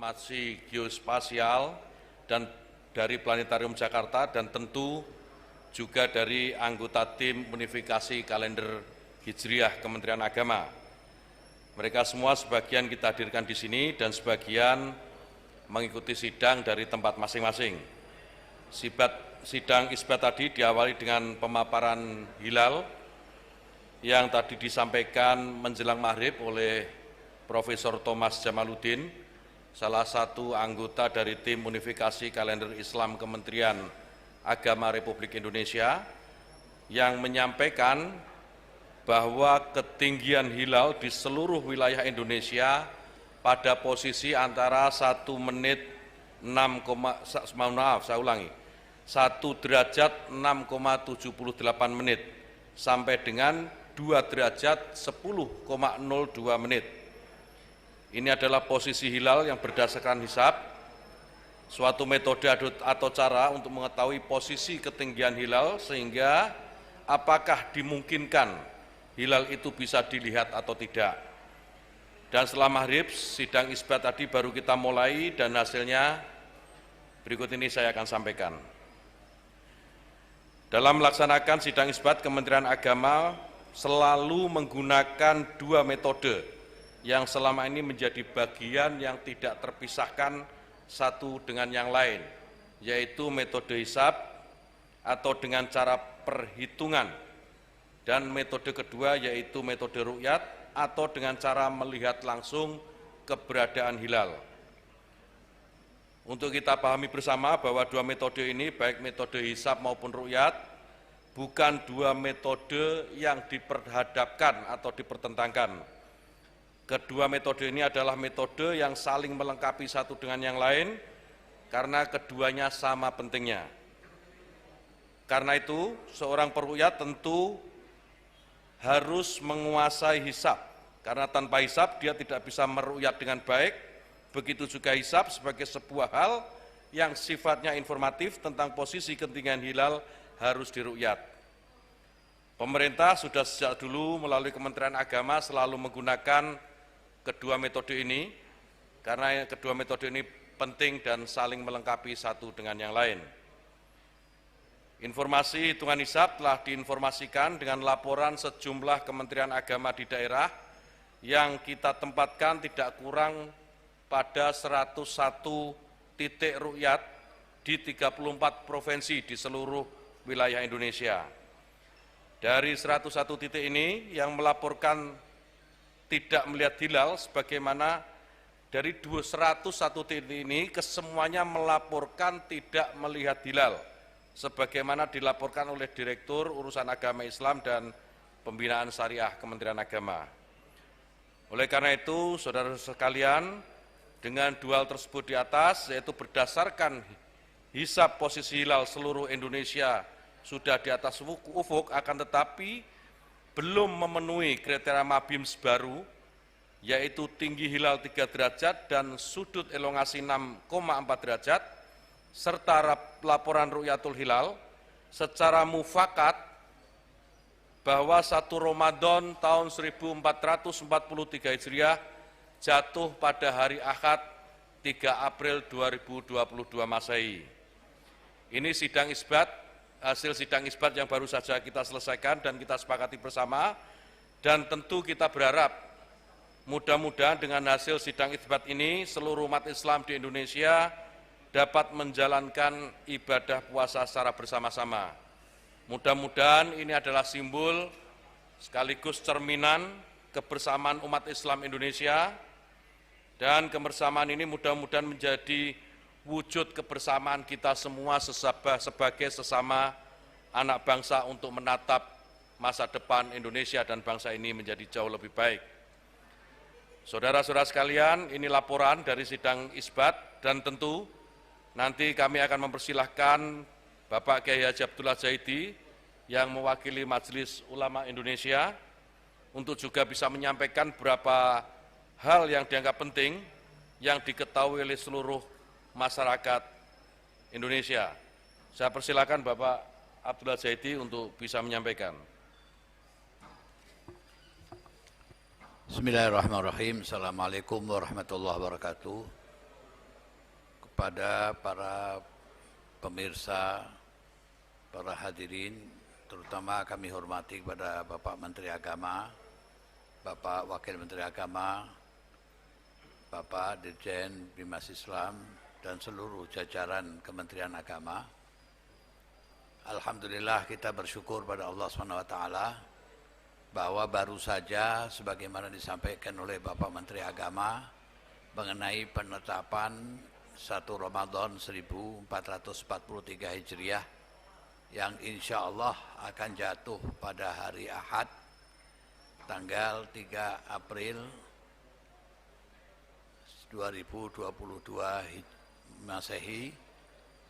informasi geospasial dan dari Planetarium Jakarta, dan tentu juga dari anggota tim unifikasi kalender Hijriah Kementerian Agama. Mereka semua sebagian kita hadirkan di sini dan sebagian mengikuti sidang dari tempat masing-masing. Sidang isbat tadi diawali dengan pemaparan hilal yang tadi disampaikan menjelang maghrib oleh Profesor Thomas Jamaluddin, salah satu anggota dari tim unifikasi kalender Islam Kementerian Agama Republik Indonesia, yang menyampaikan bahwa ketinggian hilal di seluruh wilayah Indonesia pada posisi antara 1 derajat 6,78 menit sampai dengan 2 derajat 10,02 menit. Ini adalah posisi hilal yang berdasarkan hisab, suatu metode atau cara untuk mengetahui posisi ketinggian hilal sehingga apakah dimungkinkan hilal itu bisa dilihat atau tidak. Dan setelah maghrib, sidang isbat tadi baru kita mulai dan hasilnya berikut ini saya akan sampaikan. Dalam melaksanakan sidang isbat, Kementerian Agama selalu menggunakan 2 metode yang selama ini menjadi bagian yang tidak terpisahkan satu dengan yang lain, yaitu metode hisab atau dengan cara perhitungan, dan metode kedua yaitu metode ru'yat atau dengan cara melihat langsung keberadaan hilal. Untuk kita pahami bersama bahwa 2 metode ini, baik metode hisab maupun ru'yat, bukan 2 metode yang diperhadapkan atau dipertentangkan. Kedua metode ini adalah metode yang saling melengkapi satu dengan yang lain karena keduanya sama pentingnya. Karena itu, seorang peru'yat tentu harus menguasai hisab, karena tanpa hisab dia tidak bisa meru'yat dengan baik. Begitu juga hisab sebagai sebuah hal yang sifatnya informatif tentang posisi ketinggian hilal harus diru'yat. Pemerintah sudah sejak dulu melalui Kementerian Agama selalu menggunakan kedua metode ini, karena kedua metode ini penting dan saling melengkapi satu dengan yang lain. Informasi hitungan hisab telah diinformasikan dengan laporan sejumlah Kementerian Agama di daerah yang kita tempatkan tidak kurang pada 101 titik ru'yat di 34 provinsi di seluruh wilayah Indonesia. Dari 101 titik ini yang melaporkan tidak melihat hilal, sebagaimana dari 101 titik ini kesemuanya melaporkan tidak melihat hilal, sebagaimana dilaporkan oleh Direktur Urusan Agama Islam dan Pembinaan Syariah Kementerian Agama. Oleh karena itu, saudara sekalian, dengan 2 hal tersebut di atas, yaitu berdasarkan hisab posisi hilal seluruh Indonesia sudah di atas ufuk, akan tetapi belum memenuhi kriteria MABIMS baru, yaitu tinggi hilal 3 derajat dan sudut elongasi 6,4 derajat, serta laporan ru'yatul hilal secara mufakat bahwa 1 Ramadan tahun 1443 Hijriah jatuh pada hari Ahad 3 April 2022 Masehi. Ini sidang isbat, hasil sidang isbat yang baru saja kita selesaikan dan kita sepakati bersama, dan tentu kita berharap mudah-mudahan dengan hasil sidang isbat ini seluruh umat Islam di Indonesia dapat menjalankan ibadah puasa secara bersama-sama. Mudah-mudahan ini adalah simbol sekaligus cerminan kebersamaan umat Islam Indonesia, dan kebersamaan ini mudah-mudahan menjadi wujud kebersamaan kita semua sebagai sesama anak bangsa untuk menatap masa depan Indonesia dan bangsa ini menjadi jauh lebih baik. Saudara-saudara sekalian, ini laporan dari sidang isbat, dan tentu nanti kami akan mempersilahkan Bapak Kiai Haji Abdullah Zaidi yang mewakili Majelis Ulama Indonesia untuk juga bisa menyampaikan beberapa hal yang dianggap penting yang diketahui oleh seluruh masyarakat Indonesia. Saya persilakan Bapak Abdullah Zaidi untuk bisa menyampaikan. Bismillahirrahmanirrahim. Assalamualaikum warahmatullahi wabarakatuh. kepada para pemirsa, para hadirin, terutama kami hormati kepada Bapak Menteri Agama, Bapak Wakil Menteri Agama, Bapak Dirjen Bimas Islam, dan seluruh jajaran Kementerian Agama. Alhamdulillah kita bersyukur pada Allah SWT bahwa baru saja sebagaimana disampaikan oleh Bapak Menteri Agama mengenai penetapan 1 Ramadan 1443 Hijriah yang insya Allah akan jatuh pada hari Ahad tanggal 3 April 2022 Masehi,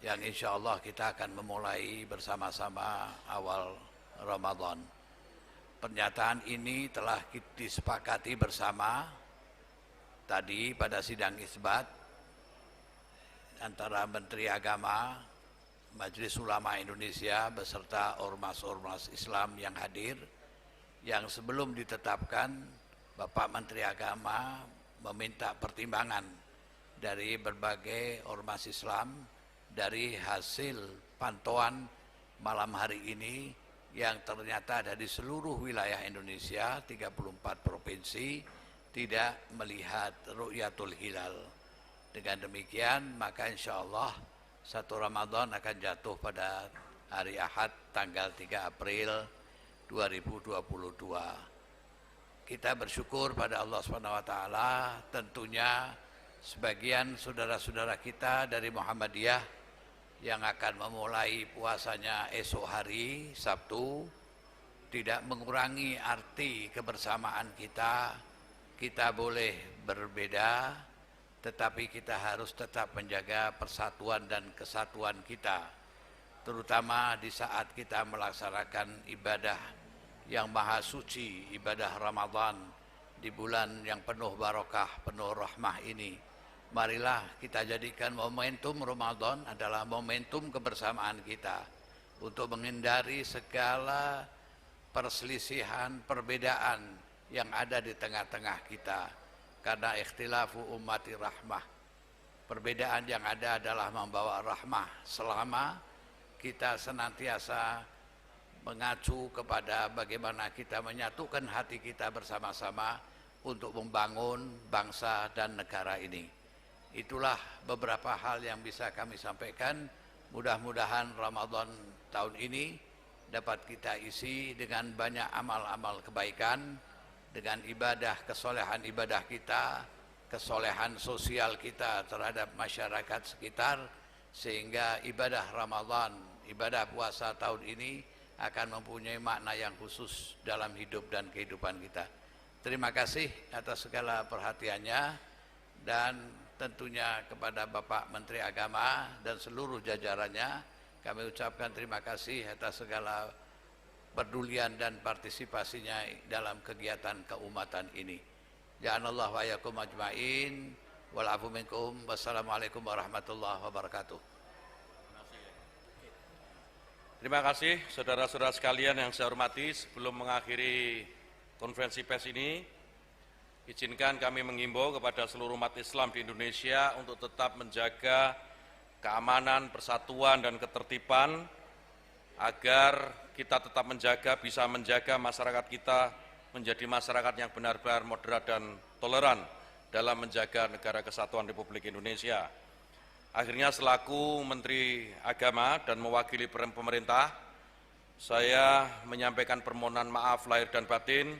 yang insya Allah kita akan memulai bersama-sama awal Ramadan. Pernyataan ini telah disepakati bersama tadi pada sidang isbat antara Menteri Agama, Majelis Ulama Indonesia beserta ormas-ormas Islam yang hadir, yang sebelum ditetapkan Bapak Menteri Agama meminta pertimbangan dari berbagai ormas Islam dari hasil pantauan malam hari ini yang ternyata ada di seluruh wilayah Indonesia, 34 provinsi tidak melihat Ru'yatul Hilal. Dengan demikian maka insya Allah 1 Ramadan akan jatuh pada hari Ahad tanggal 3 April 2022. Kita bersyukur pada Allah SWT, tentunya sebagian saudara-saudara kita dari Muhammadiyah yang akan memulai puasanya esok hari Sabtu tidak mengurangi arti kebersamaan kita. Kita boleh berbeda, tetapi kita harus tetap menjaga persatuan dan kesatuan kita, terutama di saat kita melaksanakan ibadah yang maha suci, ibadah Ramadan di bulan yang penuh barokah, penuh rahmah ini. Marilah kita jadikan momentum Ramadan adalah momentum kebersamaan kita untuk menghindari segala perselisihan, perbedaan yang ada di tengah-tengah kita. Karena ikhtilafu ummati rahmah, perbedaan yang ada adalah membawa rahmah selama kita senantiasa mengacu kepada bagaimana kita menyatukan hati kita bersama-sama untuk membangun bangsa dan negara ini. Itulah beberapa hal yang bisa kami sampaikan. Mudah-mudahan Ramadan tahun ini dapat kita isi dengan banyak amal-amal kebaikan, dengan ibadah, kesolehan ibadah kita, kesolehan sosial kita terhadap masyarakat sekitar, sehingga ibadah Ramadan, ibadah puasa tahun ini akan mempunyai makna yang khusus dalam hidup dan kehidupan kita. Terima kasih atas segala perhatiannya, dan tentunya kepada Bapak Menteri Agama dan seluruh jajarannya kami ucapkan terima kasih atas segala pedulian dan partisipasinya dalam kegiatan keumatan ini. Ja'anallahu wa iyyakum ajmain. Wal afu minkum. Wassalamualaikum warahmatullahi wabarakatuh. Terima kasih saudara-saudara sekalian yang saya hormati. Sebelum mengakhiri konferensi pers ini, izinkan kami menghimbau kepada seluruh umat Islam di Indonesia untuk tetap menjaga keamanan, persatuan, dan ketertiban agar kita tetap bisa menjaga masyarakat kita menjadi masyarakat yang benar-benar moderat dan toleran dalam menjaga negara kesatuan Republik Indonesia. Akhirnya selaku Menteri Agama dan mewakili pemerintah, saya menyampaikan permohonan maaf lahir dan batin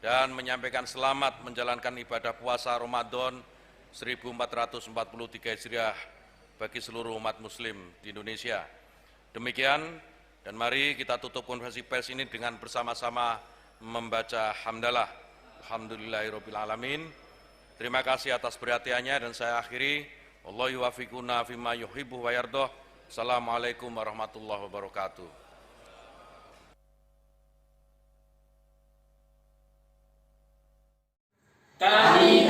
dan menyampaikan selamat menjalankan ibadah puasa Ramadan 1443 Hijriah bagi seluruh umat muslim di Indonesia. Demikian, dan mari kita tutup konferensi pers ini dengan bersama-sama membaca hamdalah. Alhamdulillahirabbil alamin. Terima kasih atas perhatiannya dan saya akhiri. Wallahu yuwaffiquna fima yuhibbu wa yardha. Assalamualaikum warahmatullahi wabarakatuh. Kami